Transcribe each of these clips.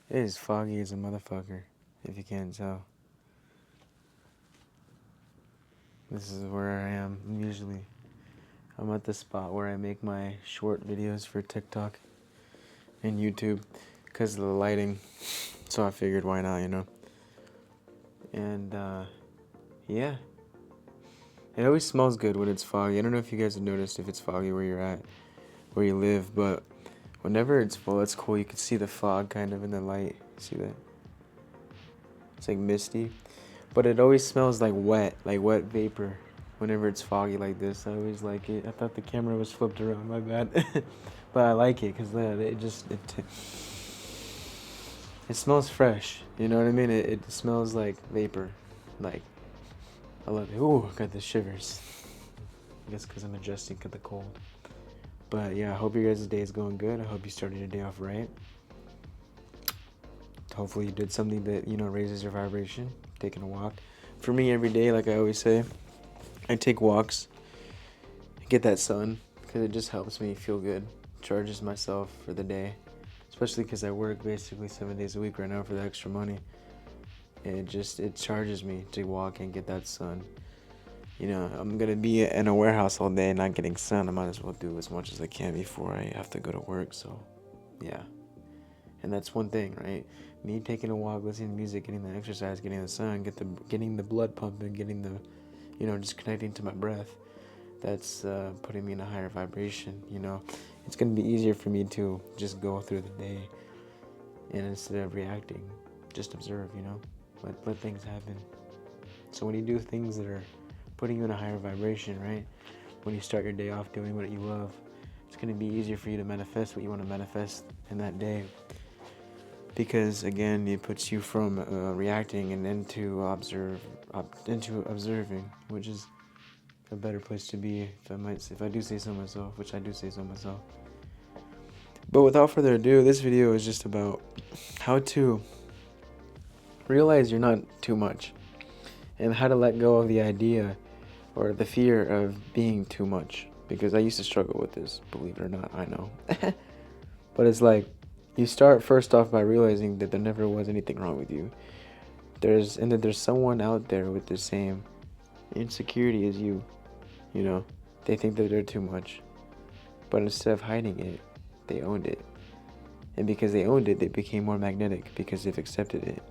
It is foggy as a motherfucker, if you can't tell. This is where I am usually. I'm at the spot where I make my short videos for TikTok and YouTube because of the lighting. So I figured why not, And yeah, it always smells good when it's foggy. I don't know if you guys have noticed if it's foggy where you're at, where you live, but whenever it's full, it's cool. You can see the fog kind of in the light. See that? It's like misty. But it always smells like wet vapor. Whenever it's foggy like this, I always like it. I thought the camera was flipped around, my bad. But I like it because it smells fresh. You know what I mean? It smells like vapor. Like, I love it. Ooh, I got the shivers. I guess because I'm adjusting to the cold. But yeah, I hope your guys' day is going good. I hope you started your day off right. Hopefully you did something that, raises your vibration. Taking a walk. For me, every day, like I always say, I take walks. I get that sun because it just helps me feel good. Charges myself for the day. Especially because I work basically 7 days a week right now for the extra money. And it charges me to walk and get that sun. I'm going to be in a warehouse all day not getting sun. I might as well do as much as I can before I have to go to work. So, yeah. And that's one thing, right? Me taking a walk, listening to music, getting the exercise, getting the sun, getting the blood pumping, getting the, just connecting to my breath. That's putting me in a higher vibration, It's going to be easier for me to just go through the day and instead of reacting, just observe, Let things happen. So when you do things that are putting you in a higher vibration, right? When you start your day off doing what you love, it's going to be easier for you to manifest what you want to manifest in that day. Because again, it puts you from reacting and into observing, which is a better place to be, if I do say so myself, which I do say so myself. But without further ado, this video is just about how to realize you're not too much, and how to let go of the idea or the fear of being too much. Because I used to struggle with this, believe it or not, I know. But it's like, you start first off by realizing that there never was anything wrong with you. That there's someone out there with the same insecurity as you. They think that they're too much. But instead of hiding it, they owned it. And because they owned it, they became more magnetic because they've accepted it.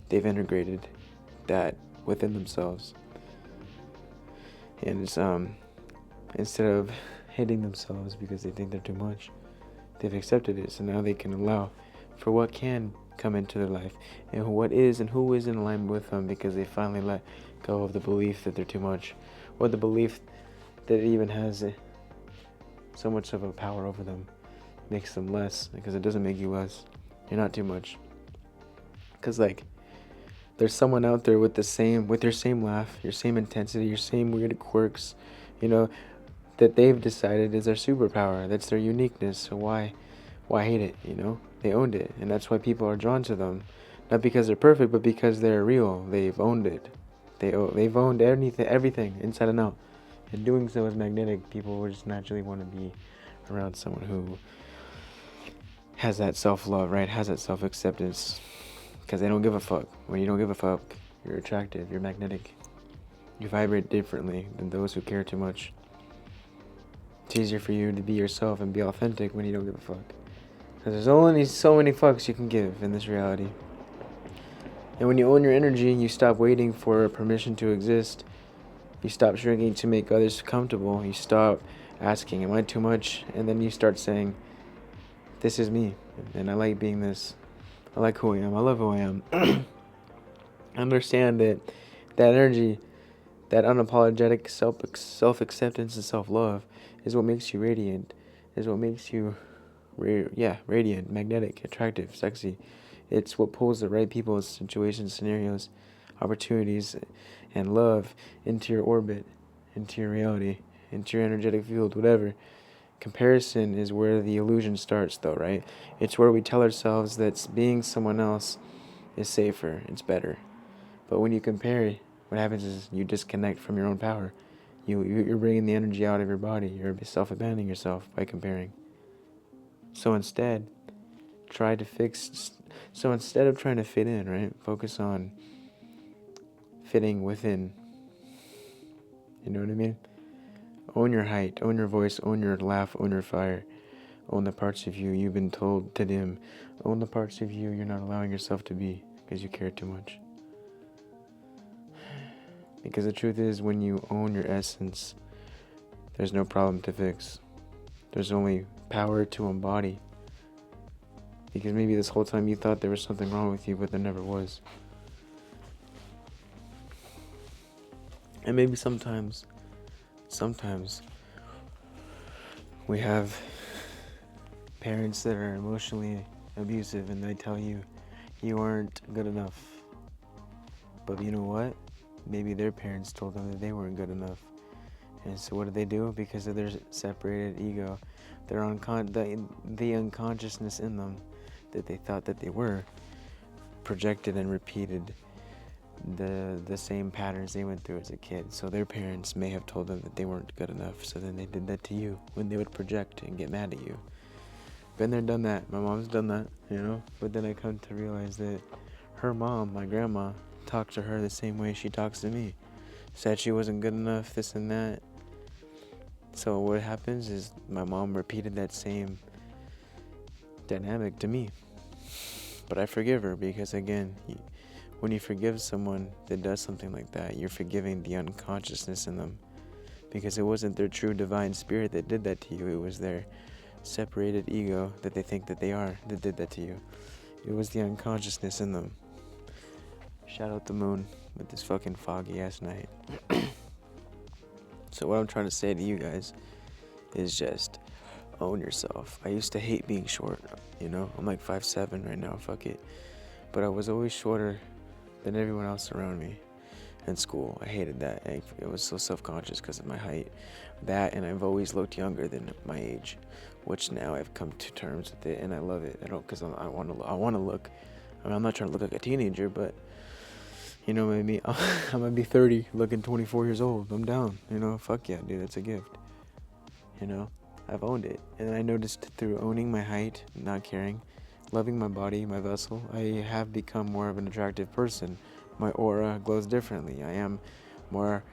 They've integrated that within themselves. And it's instead of hating themselves because they think they're too much, they've accepted it. So now they can allow for what can come into their life and what is and who is in alignment with them, because they finally let go of the belief that they're too much, or the belief that it even has so much of a power over them. Makes them less, because it doesn't make you less. You're not too much. Because there's someone out there with your same laugh, your same intensity, your same weird quirks, that they've decided is their superpower. That's their uniqueness. So why hate it? They owned it, and that's why people are drawn to them. Not because they're perfect, but because they're real. They've owned it. They've owned everything inside and out. And doing so is magnetic. People will just naturally want to be around someone who has that self-love, right? Has that self-acceptance. Because they don't give a fuck. When you don't give a fuck, you're attractive, you're magnetic. You vibrate differently than those who care too much. It's easier for you to be yourself and be authentic when you don't give a fuck. Because there's only so many fucks you can give in this reality. And when you own your energy, you stop waiting for permission to exist. You stop shrinking to make others comfortable. You stop asking, am I too much? And then you start saying, this is me, and I like being this. I like who I am. I love who I am. I understand that energy, that unapologetic self-acceptance and self-love is what makes you radiant, is what makes you, radiant, magnetic, attractive, sexy. It's what pulls the right people, situations, scenarios, opportunities, and love into your orbit, into your reality, into your energetic field, whatever. Comparison is where the illusion starts, though, right? It's where we tell ourselves that being someone else is safer, it's better. But when you compare, what happens is you disconnect from your own power. You're bringing the energy out of your body. You're self-abandoning yourself by comparing. So instead, try to fix. So instead of trying to fit in, right, focus on fitting within. You know what I mean? Own your height, own your voice, own your laugh, own your fire. Own the parts of you you've been told to dim. Own the parts of you you're not allowing yourself to be because you care too much. Because the truth is, when you own your essence, there's no problem to fix. There's only power to embody. Because maybe this whole time you thought there was something wrong with you, but there never was. And maybe sometimes we have parents that are emotionally abusive and they tell you you aren't good enough. But you know what? Maybe their parents told them that they weren't good enough. And so what do? Because of their separated ego, their the unconsciousness in them that they thought that they were, projected and repeated the same patterns they went through as a kid. So their parents may have told them that they weren't good enough, so then they did that to you when they would project and get mad at you. Been there, done that. My mom's done that, you know? But then I come to realize that her mom, my grandma, talked to her the same way she talks to me. Said she wasn't good enough, this and that. So what happens is my mom repeated that same dynamic to me. But I forgive her because, again, when you forgive someone that does something like that, you're forgiving the unconsciousness in them. Because it wasn't their true divine spirit that did that to you. It was their separated ego that they think that they are that did that to you. It was the unconsciousness in them. Shout out the moon with this fucking foggy ass night. So what I'm trying to say to you guys is just own yourself. I used to hate being short, you know? I'm like 5'7" right now, fuck it. But I was always shorter than everyone else around me in school. I hated that. I was so self-conscious because of my height. That, and I've always looked younger than my age, which now I've come to terms with it, and I love it. I don't, because I want to look. I mean, I'm not trying to look like a teenager, but you know what I mean? I'm gonna be 30, looking 24 years old. I'm down. You know, fuck yeah, dude. That's a gift. You know, I've owned it, and I noticed through owning my height, not caring, loving my body, my vessel, I have become more of an attractive person. My aura glows differently. I am more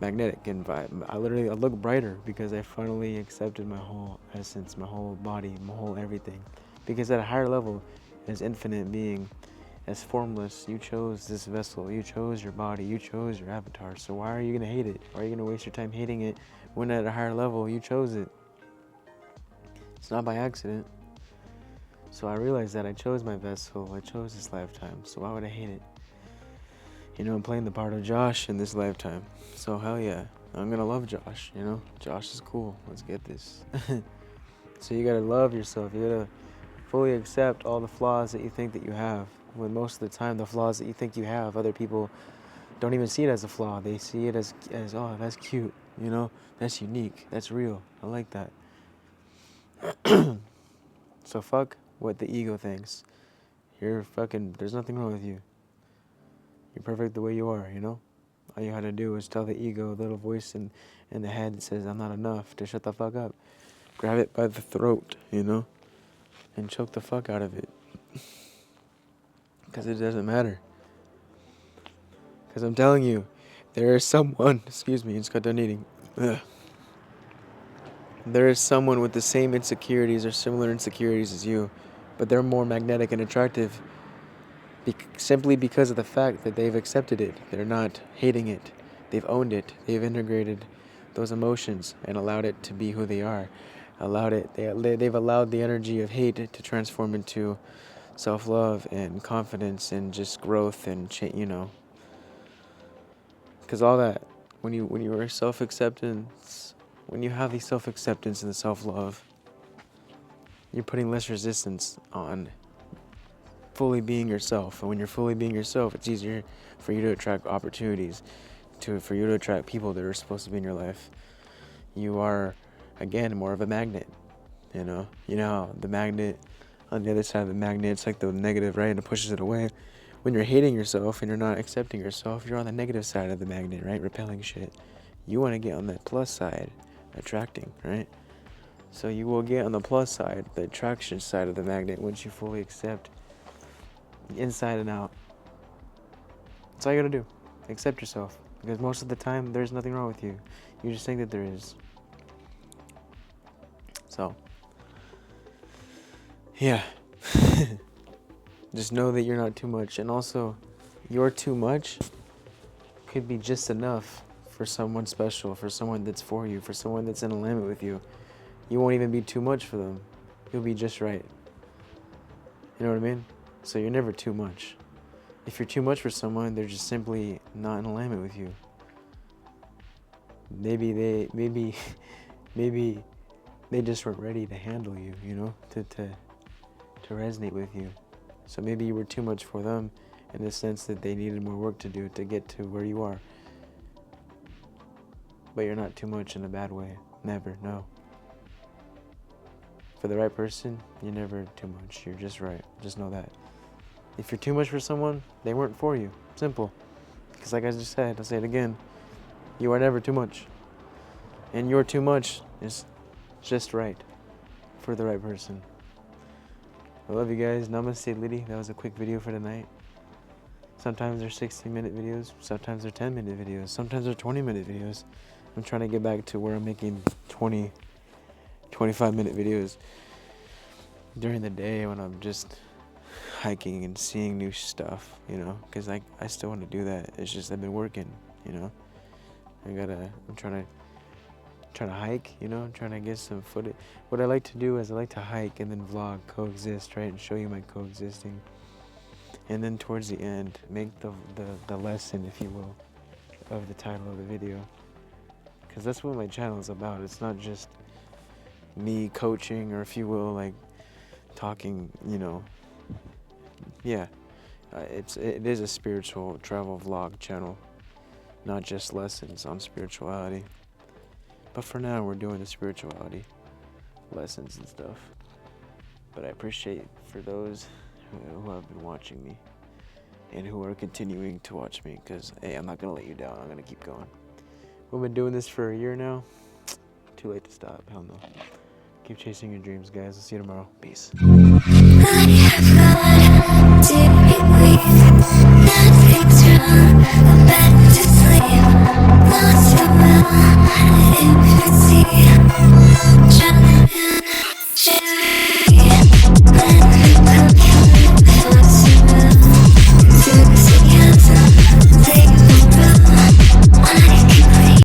magnetic and vibe. I look brighter because I finally accepted my whole essence, my whole body, my whole everything. Because at a higher level, as infinite being, as formless, you chose this vessel, you chose your body, you chose your avatar. So why are you gonna hate it? Why are you gonna waste your time hating it when at a higher level you chose it? It's not by accident. So I realized that I chose my vessel, I chose this lifetime, so why would I hate it? You know, I'm playing the part of Josh in this lifetime. So hell yeah, I'm gonna love Josh, you know? Josh is cool, let's get this. So you gotta love yourself, you gotta fully accept all the flaws that you think that you have. When most of the time the flaws that you think you have, other people don't even see it as a flaw. They see it as oh, that's cute, you know? That's unique, that's real, I like that. So fuck what the ego thinks. There's nothing wrong with you. You're perfect the way you are, you know? All you had to do is tell the ego, little voice in the head that says, I'm not enough, to shut the fuck up. Grab it by the throat, you know? And choke the fuck out of it. Because it doesn't matter. Because I'm telling you, there is someone, excuse me, I just got done eating. Ugh. There is someone with the same insecurities or similar insecurities as you, but they're more magnetic and attractive simply because of the fact that they've accepted it. They're not hating it. They've owned it. They've integrated those emotions and allowed it to be who they are. They've allowed the energy of hate to transform into self-love and confidence and just growth and you know. Because all that, when you are self-acceptance, when you have the self-acceptance and the self-love, you're putting less resistance on fully being yourself. And when you're fully being yourself, it's easier for you to attract opportunities, for you to attract people that are supposed to be in your life. You are, again, more of a magnet, you know? You know how the magnet, on the other side of the magnet, it's like the negative, right? And it pushes it away. When you're hating yourself and you're not accepting yourself, you're on the negative side of the magnet, right? Repelling shit. You want to get on that plus side, attracting, right? So you will get on the plus side, the attraction side of the magnet, once you fully accept inside and out. That's all you gotta do. Accept yourself. Because most of the time, there's nothing wrong with you. You just think that there is. So, yeah. Just know that you're not too much. And also, your too much could be just enough for someone special, for someone that's for you, for someone that's in alignment with you. You won't even be too much for them. You'll be just right. You know what I mean? So you're never too much. If you're too much for someone, they're just simply not in alignment with you. Maybe they just weren't ready to handle you, you know, to resonate with you. So maybe you were too much for them in the sense that they needed more work to do to get to where you are. But you're not too much in a bad way. Never, no. For the right person, you're never too much. You're just right. Just know that. If you're too much for someone, they weren't for you. Simple. Because like I just said, I'll say it again. You are never too much. And your too much is just right for the right person. I love you guys. Namaste, Liddy. That was a quick video for tonight. Sometimes they're 60-minute videos. Sometimes they're 10-minute videos. Sometimes they're 20-minute videos. I'm trying to get back to where I'm making 20, 25-minute videos during the day when I'm just hiking and seeing new stuff, you know, because I still want to do that. It's just I've been working, you know. I'm trying to hike, you know. I'm trying to get some footage. What I like to do is I like to hike and then vlog, coexist, right, and show you my coexisting. And then towards the end, make the lesson, if you will, of the title of the video. Because that's what my channel is about. It's not just me coaching, or if you will, like talking, you know. Yeah, it is a spiritual travel vlog channel, not just lessons on spirituality. But for now, we're doing the spirituality lessons and stuff. But I appreciate for those who have been watching me and who are continuing to watch me, because hey, I'm not gonna let you down. I'm gonna keep going. We've been doing this for a year now. Too late to stop. Hell no. Keep chasing your dreams, guys. I'll see you tomorrow. Peace.